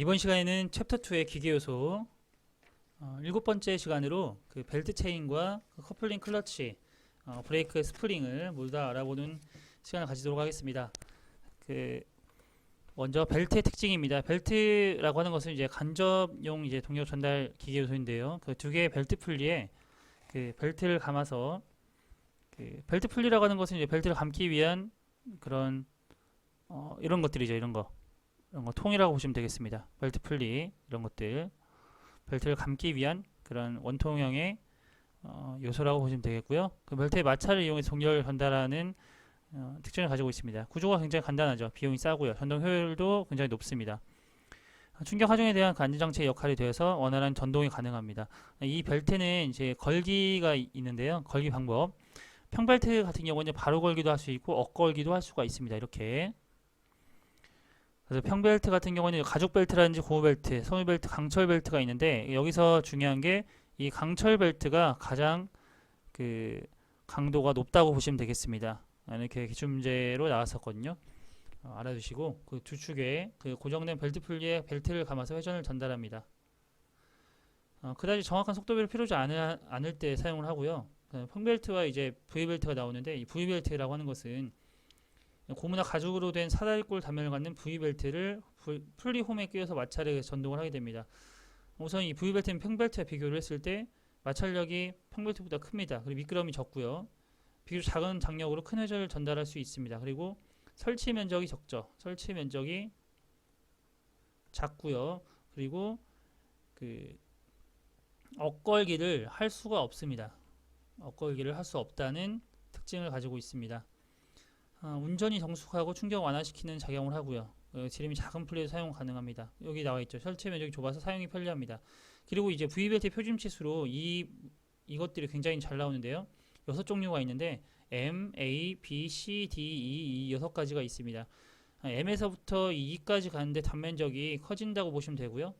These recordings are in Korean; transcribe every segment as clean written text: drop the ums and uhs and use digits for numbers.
이번 시간에는 챕터 2의 기계요소 7번째 시간으로 그 벨트 체인과 그 커플링 클러치, 브레이크 스프링을 모두 다 알아보는 시간을 가지도록 하겠습니다. 먼저 벨트의 특징입니다. 벨트라고 하는 것은 이제 간접용 이제 동력 전달 기계요소인데요. 그 두 개의 벨트 풀리에 그 벨트를 감아서 그 벨트 풀리라고 하는 것은 이제 벨트를 감기 위한 그런 이런 것들이죠. 이런 거 통이라고 보시면 되겠습니다. 벨트 풀리 이런 것들 벨트를 감기 위한 그런 원통형의 요소라고 보시면 되겠고요. 그 벨트의 마찰을 이용해서 동력을 전달하는 특징을 가지고 있습니다. 구조가 굉장히 간단하죠. 비용이 싸고요. 전동 효율도 굉장히 높습니다. 충격 하중에 대한 그 안전장치의 역할이 되어서 원활한 전동이 가능합니다. 이 벨트는 이제 걸기가 있는데요. 걸기 방법. 평벨트 같은 경우는 바로 걸기도 할 수 있고 엇걸기도 할 수가 있습니다. 이렇게. 그래서 평벨트 같은 경우는 가죽 벨트라든지 고무 벨트, 섬유 벨트, 강철 벨트가 있는데 여기서 중요한 게 이 강철 벨트가 가장 그 강도가 높다고 보시면 되겠습니다. 이렇게 기출 문제로 나왔었거든요. 알아두시고 그 두 축에 그 고정된 벨트 풀리에 벨트를 감아서 회전을 전달합니다. 그다지 정확한 속도비를 필요하지 않을 때 사용을 하고요. 평벨트와 이제 V벨트가 나오는데 이 V벨트라고 하는 것은 고무나 가죽으로 된 사다리꼴 단면을 갖는 V벨트를 풀리 홈에 끼워서 마찰에 전동을 하게 됩니다. 우선 이 V벨트는 평벨트와 비교를 했을 때 마찰력이 평벨트보다 큽니다. 그리고 미끄럼이 적고요. 비교적 작은 장력으로 큰 회전을 전달할 수 있습니다. 그리고 설치 면적이 적죠. 설치 면적이 작고요. 그리고 그 엇걸기를 할 수가 없습니다. 엇걸기를 할 수 없다는 특징을 가지고 있습니다. 운전이 정숙하고 충격 완화시키는 작용을 하고요. 지름이 작은 플레이도 사용 가능합니다. 여기 나와 있죠. 설치 면적이 좁아서 사용이 편리합니다. 그리고 이제 V벨트 표준 치수로 이것들이 굉장히 잘 나오는데요. 6종류가 있는데 M, A, B, C, D, E 이 6가지가 있습니다. M에서부터 E까지 가는데 단면적이 커진다고 보시면 되고요.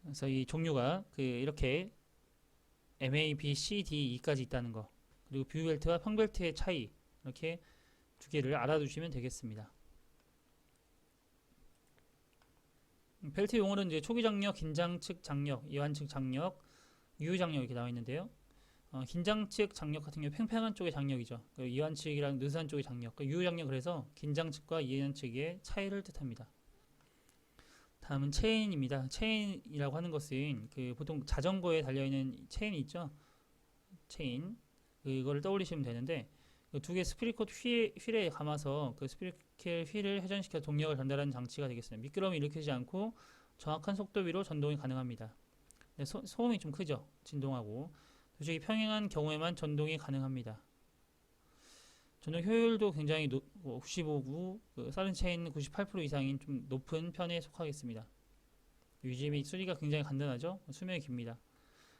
그래서 이 종류가 이렇게 M, A, B, C, D, E까지 있다는 거, 그리고 V벨트와 평벨트의 차이, 이렇게 두 개를 알아두시면 되겠습니다. 벨트 용어는 이제 초기 장력, 긴장 측 장력, 이완 측 장력, 유효 장력 이렇게 나와 있는데요. 긴장 측 장력 같은 경우 팽팽한 쪽의 장력이죠. 이완 측이랑 느슨한 쪽의 장력, 유효 장력, 그래서 긴장 측과 이완 측의 차이를 뜻합니다. 다음은 체인입니다. 체인이라고 하는 것은 보통 자전거에 달려있는 체인이 있죠. 체인, 그거를 떠올리시면 되는데 두 개 스프리컷 휠에 감아서 그 스프리켓 휠을 회전시켜 동력을 전달하는 장치가 되겠습니다. 미끄럼이 일으키지 않고 정확한 속도비로 전동이 가능합니다. 소음이 좀 크죠. 진동하고 두 쪽이 평행한 경우에만 전동이 가능합니다. 전동 효율도 굉장히 95구, 다른 체인 98% 이상인 좀 높은 편에 속하겠습니다. 유지 및 수리가 굉장히 간단하죠. 수명이 깁니다.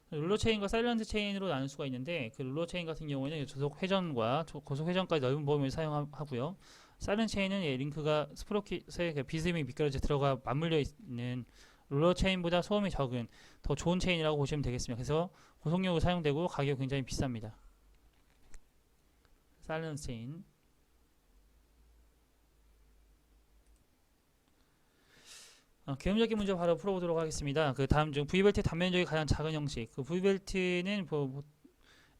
룰러 체인과 사일런트 체인으로 나눌 수가 있는데 그 룰러 체인 같은 경우에는 저속 회전과 고속 회전까지 넓은 범위를 사용하고요. 사일런트 체인은 링크가 스프로킷에 비스듬히 미끄러져 들어가 맞물려 있는 룰러 체인보다 소음이 적은 더 좋은 체인이라고 보시면 되겠습니다. 그래서 고속력으로 사용되고 가격이 굉장히 비쌉니다. 사일런트 체인. 개념적인 문제 바로 풀어보도록 하겠습니다. 그 다음 중 V벨트 단면적이 가장 작은 형식. 그 V벨트는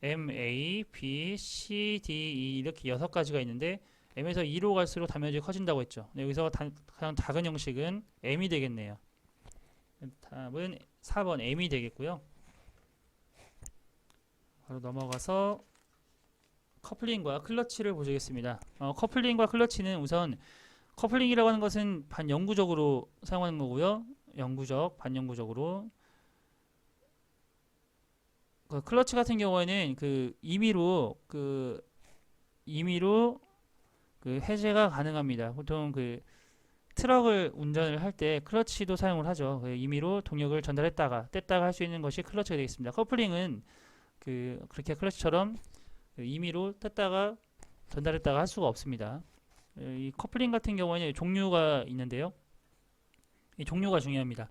M, A, B, C, D, E 이렇게 6가지가 있는데 M에서 2로 갈수록 단면적이 커진다고 했죠. 여기서 가장 작은 형식은 M이 되겠네요. 답은 4번 M이 되겠고요. 바로 넘어가서 커플링과 클러치를 보시겠습니다. 커플링과 클러치는 우선 커플링이라고 하는 것은 반영구적으로 사용하는 거고요. 반영구적으로. 클러치 같은 경우에는 임의로 해제가 가능합니다. 보통 트럭을 운전을 할 때 클러치도 사용을 하죠. 임의로 동력을 전달했다가 뗐다가 할 수 있는 것이 클러치가 되겠습니다. 커플링은 그렇게 클러치처럼 임의로 뗐다가 전달했다가 할 수가 없습니다. 이 커플링 같은 경우에는 종류가 있는데요. 이 종류가 중요합니다.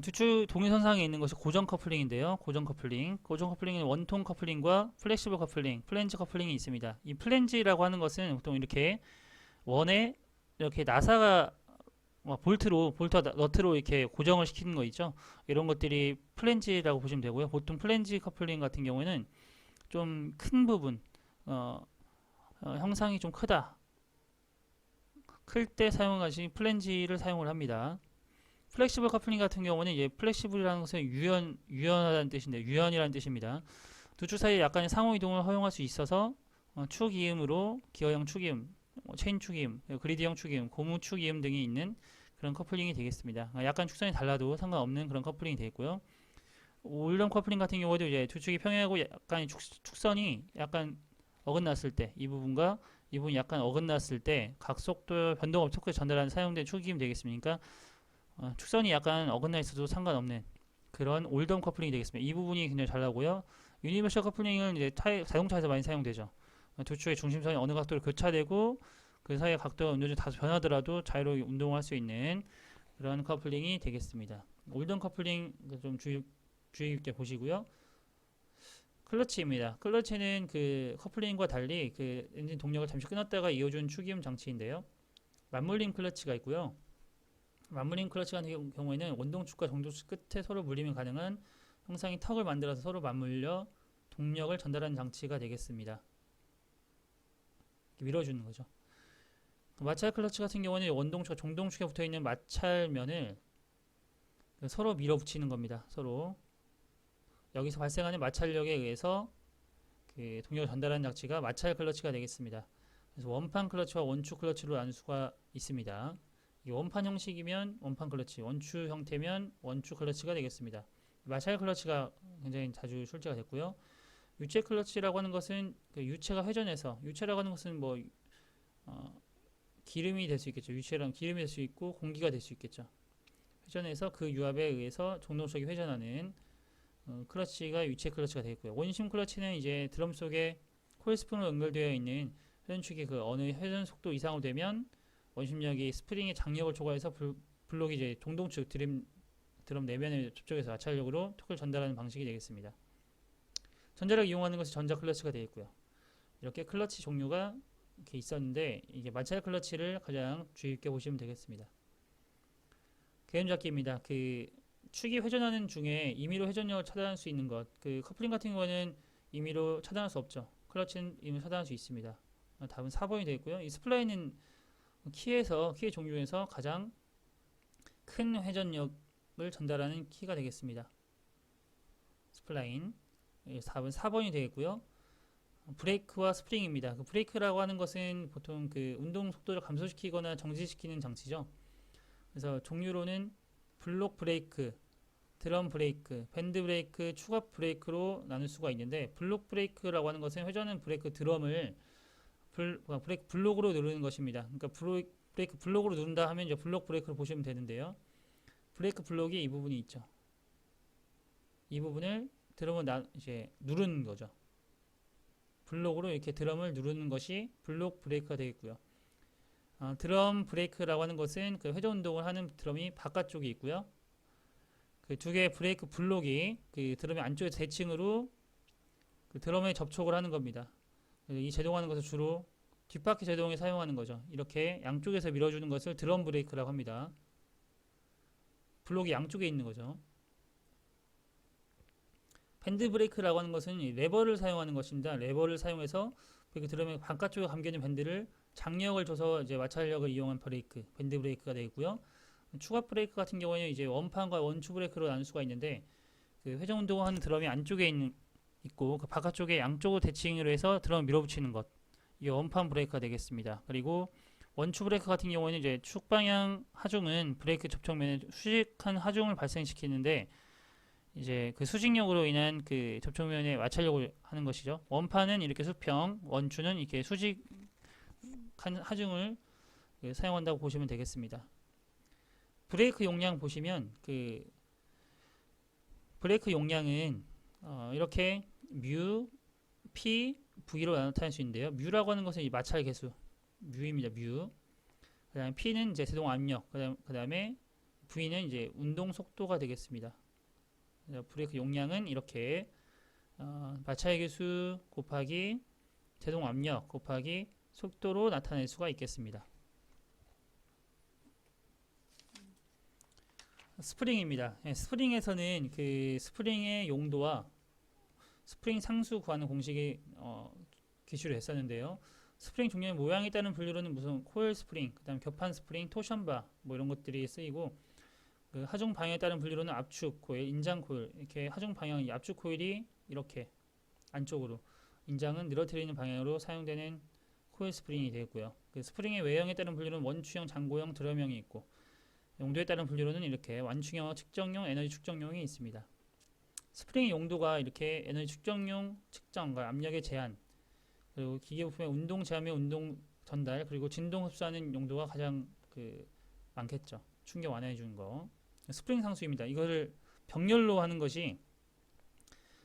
두 축 동일선상에 있는 것이 고정 커플링인데요. 고정 커플링은 원통 커플링과 플렉시블 커플링, 플랜지 커플링이 있습니다. 이 플랜지라고 하는 것은 보통 이렇게 원에 이렇게 나사가 볼트와 너트로 이렇게 고정을 시키는 거 있죠. 이런 것들이 플랜지라고 보시면 되고요. 보통 플랜지 커플링 같은 경우에는 좀 큰 부분, 어, 형상이 좀 크다. 클 때 사용하시 플랜지를 사용을 합니다. 플렉시블 커플링 같은 경우는 이제 플렉시블이라는 것은 유연하다는 뜻인데 유연이라는 뜻입니다. 두 축 사이에 약간의 상호 이동을 허용할 수 있어서 축이음으로 기어형 축이음, 체인 축이음, 그리드형 축이음, 고무 축이음 등이 있는 그런 커플링이 되겠습니다. 약간 축선이 달라도 상관없는 그런 커플링이 되겠고요. 올덤 커플링 같은 경우도 이제 두 축이 평행하고 약간 축선이 약간 어긋났을 때 이 부분과 이 부분이 약간 어긋났을 때 각속도 변동 없이 토크에 전달하는 사용된 축이음 되겠습니까? 축선이 약간 어긋나 있어도 상관없는 그런 올덤 커플링이 되겠습니다. 이 부분이 굉장히 잘 나오고요. 유니버셜 커플링은 이제 자동차에서 많이 사용되죠. 두 축의 중심선이 어느 각도로 교차되고 그 사이의 각도가 어느 정도 다소 변하더라도 자유롭게 운동할 수 있는 그런 커플링이 되겠습니다. 올덤 커플링 좀 주의 깊게 보시고요. 클러치입니다. 클러치는 그 커플링과 달리 그 엔진 동력을 잠시 끊었다가 이어준 축이음 장치인데요. 맞물림 클러치가 있고요. 맞물림 클러치 같은 경우에는 원동축과 정동축 끝에 서로 물리면 가능한 형상의 턱을 만들어서 서로 맞물려 동력을 전달하는 장치가 되겠습니다. 밀어주는 거죠. 마찰 클러치 같은 경우는 원동축과 정동축에 붙어있는 마찰면을 서로 밀어붙이는 겁니다. 서로 여기서 발생하는 마찰력에 의해서 그 동력을 전달하는 장치가 마찰 클러치가 되겠습니다. 그래서 원판 클러치와 원축 클러치로 나눌 수가 있습니다. 원판 형식이면 원판 클러치, 원축 형태면 원축 클러치가 되겠습니다. 마찰 클러치가 굉장히 자주 출제가 됐고요. 유체 클러치라고 하는 것은 그 유체가 회전해서 유체라고 하는 것은 뭐 기름이 될 수 있겠죠. 유체랑 기름이 될 수 있고 공기가 될 수 있겠죠. 회전해서 그 유압에 의해서 정동석이 회전하는 클러치가 유체 클러치가 되겠고요. 원심 클러치는 이제 드럼 속에 코일 스프링으로 연결되어 있는 회전축이 그 어느 회전 속도 이상으로 되면 원심력이 스프링의 장력을 초과해서 블록이 이제 동동축 드럼 내면을 접촉해서 마찰력으로 토크를 전달하는 방식이 되겠습니다. 전자력을 이용하는 것이 전자 클러치가 되겠고요. 이렇게 클러치 종류가 이렇게 있었는데 이게 마찰 클러치를 가장 주의 깊게 보시면 되겠습니다. 개념 잡기입니다. 그 축이 회전하는 중에 임의로 회전력을 차단할 수 있는 것. 그 커플링 같은 경우는 임의로 차단할 수 없죠. 클러치는 임의로 차단할 수 있습니다. 답은 4번이 되겠고요. 이 스플라인은 키의 종류에서 가장 큰 회전력을 전달하는 키가 되겠습니다. 스플라인. 답은 4번이 되겠고요. 브레이크와 스프링입니다. 그 브레이크라고 하는 것은 보통 그 운동 속도를 감소시키거나 정지시키는 장치죠. 그래서 종류로는 블록 브레이크, 드럼 브레이크, 밴드 브레이크, 추가 브레이크로 나눌 수가 있는데 블록 브레이크라고 하는 것은 회전하는 브레이크 드럼을 브레이크 블록으로 누르는 것입니다. 그러니까 브레이크 블록으로 누른다 하면 이제 블록 브레이크를 보시면 되는데요. 브레이크 블록이 이 부분이 있죠. 이 부분을 드럼을 이제 누르는 거죠. 블록으로 이렇게 드럼을 누르는 것이 블록 브레이크가 되겠고요. 드럼 브레이크라고 하는 것은 그 회전 운동을 하는 드럼이 바깥쪽에 있고요. 그 두 개의 브레이크 블록이 그 드럼의 안쪽에 대칭으로 그 드럼에 접촉을 하는 겁니다. 이 제동하는 것을 주로 뒷바퀴 제동에 사용하는 거죠. 이렇게 양쪽에서 밀어주는 것을 드럼 브레이크라고 합니다. 블록이 양쪽에 있는 거죠. 밴드 브레이크라고 하는 것은 레버를 사용하는 것입니다. 레버를 사용해서 그 드럼의 바깥쪽에 감겨있는 밴드를 장력을 줘서 이제 마찰력을 이용한 브레이크, 밴드 브레이크가 되겠고요. 추가 브레이크 같은 경우에는 이제 원판과 원추 브레이크로 나눌 수가 있는데 그 회전 운동을 하는 드럼이 안쪽에 있고 그 바깥쪽에 양쪽으로 대칭으로 해서 드럼을 밀어붙이는 것. 이게 원판 브레이크가 되겠습니다. 그리고 원추 브레이크 같은 경우에는 이제 축 방향 하중은 브레이크 접촉면에 수직한 하중을 발생시키는데 이제 그 수직력으로 인한 그 접촉면에 마찰력을 하는 것이죠. 원판은 이렇게 수평, 원추는 이렇게 수직한 하중을 사용한다고 보시면 되겠습니다. 브레이크 용량 보시면 그 브레이크 용량은 이렇게 뮤, P, V로 나타낼 수 있는데요. 뮤라고 하는 것은 이 마찰 개수, 뮤입니다. 뮤. 그다음에 P는 이제 제동 압력, 그다음에 V는 이제 운동 속도가 되겠습니다. 브레이크 용량은 이렇게 마찰 개수 곱하기 제동 압력 곱하기 속도로 나타낼 수가 있겠습니다. 스프링입니다. 예, 스프링에서는 그 스프링의 용도와 스프링 상수 구하는 공식이 기출을 했었는데요. 스프링 종류의 모양에 따른 분류로는 무슨 코일 스프링, 그다음 격판 스프링, 토션바 뭐 이런 것들이 쓰이고, 그 하중 방향에 따른 분류로는 압축 코일, 인장 코일, 이렇게 하중 방향, 이 압축 코일이 이렇게 안쪽으로, 인장은 늘어뜨리는 방향으로 사용되는 코일 스프링이 되겠고요. 그 스프링의 외형에 따른 분류는 원추형, 장고형, 드럼형이 있고, 용도에 따른 분류로는 이렇게 완충형, 측정용, 에너지 축적용이 있습니다. 스프링의 용도가 이렇게 에너지 축적용, 측정과 압력의 제한, 그리고 기계 부품의 운동 제한 및 운동 전달, 그리고 진동 흡수하는 용도가 가장 많겠죠. 충격 완화해 주는 거. 스프링 상수입니다. 이거를 병렬로 하는 것이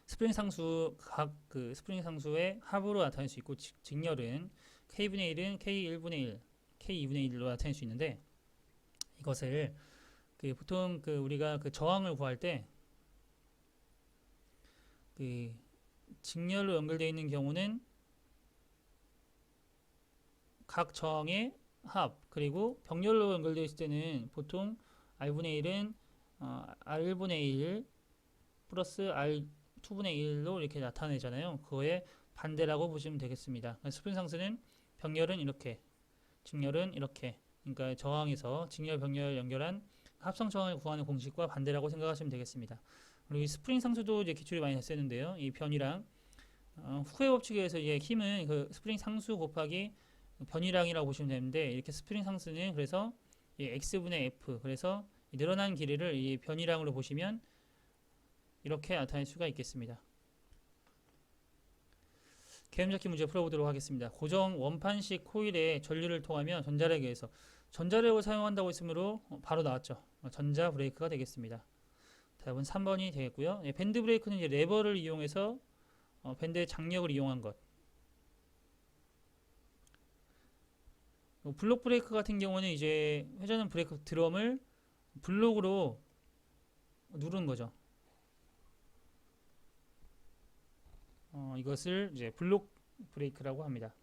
스프링 상수, 각 그 스프링 상수의 합으로 나타낼 수 있고, 직렬은 K분의 1은 K1분의 1, K2분의 1로 나타낼 수 있는데, 이것을 보통 우리가 저항을 구할 때 직렬로 연결되어 있는 경우는 각 저항의 합, 그리고 병렬로 연결되어 있을 때는 보통 R분의 1은 R분의 1 플러스 R2분의 1로 이렇게 나타내잖아요. 그거의 반대라고 보시면 되겠습니다. 스프링 상수는 병렬은 이렇게, 직렬은 이렇게, 그러니까 저항에서 직렬, 병렬 연결한 합성 저항을 구하는 공식과 반대라고 생각하시면 되겠습니다. 그리고 이 스프링 상수도 이제 기출이 많이 됐었는데요. 이 변이랑 후크의 법칙에 의해서 이제 힘은 그 스프링 상수 곱하기 변이량이라고 보시면 되는데, 이렇게 스프링 상수는 그래서 이 x분의 f, 그래서 늘어난 길이를 이 변이량으로 보시면 이렇게 나타낼 수가 있겠습니다. 개념잡기 문제 풀어보도록 하겠습니다. 고정 원판식 코일의 전류를 통하며 전자력에 의해서, 전자력을 사용한다고 했으므로 바로 나왔죠. 전자 브레이크가 되겠습니다. 답은 3번이 되겠고요. 밴드 브레이크는 이제 레버를 이용해서 밴드의 장력을 이용한 것. 블록 브레이크 같은 경우는 이제 회전은 브레이크 드럼을 블록으로 누른 거죠. 이것을 이제 블록 브레이크라고 합니다.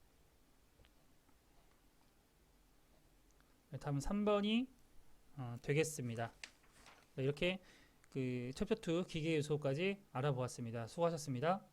다음은 3번이 되겠습니다. 이렇게 챕터 2 기계 요소까지 알아보았습니다. 수고하셨습니다.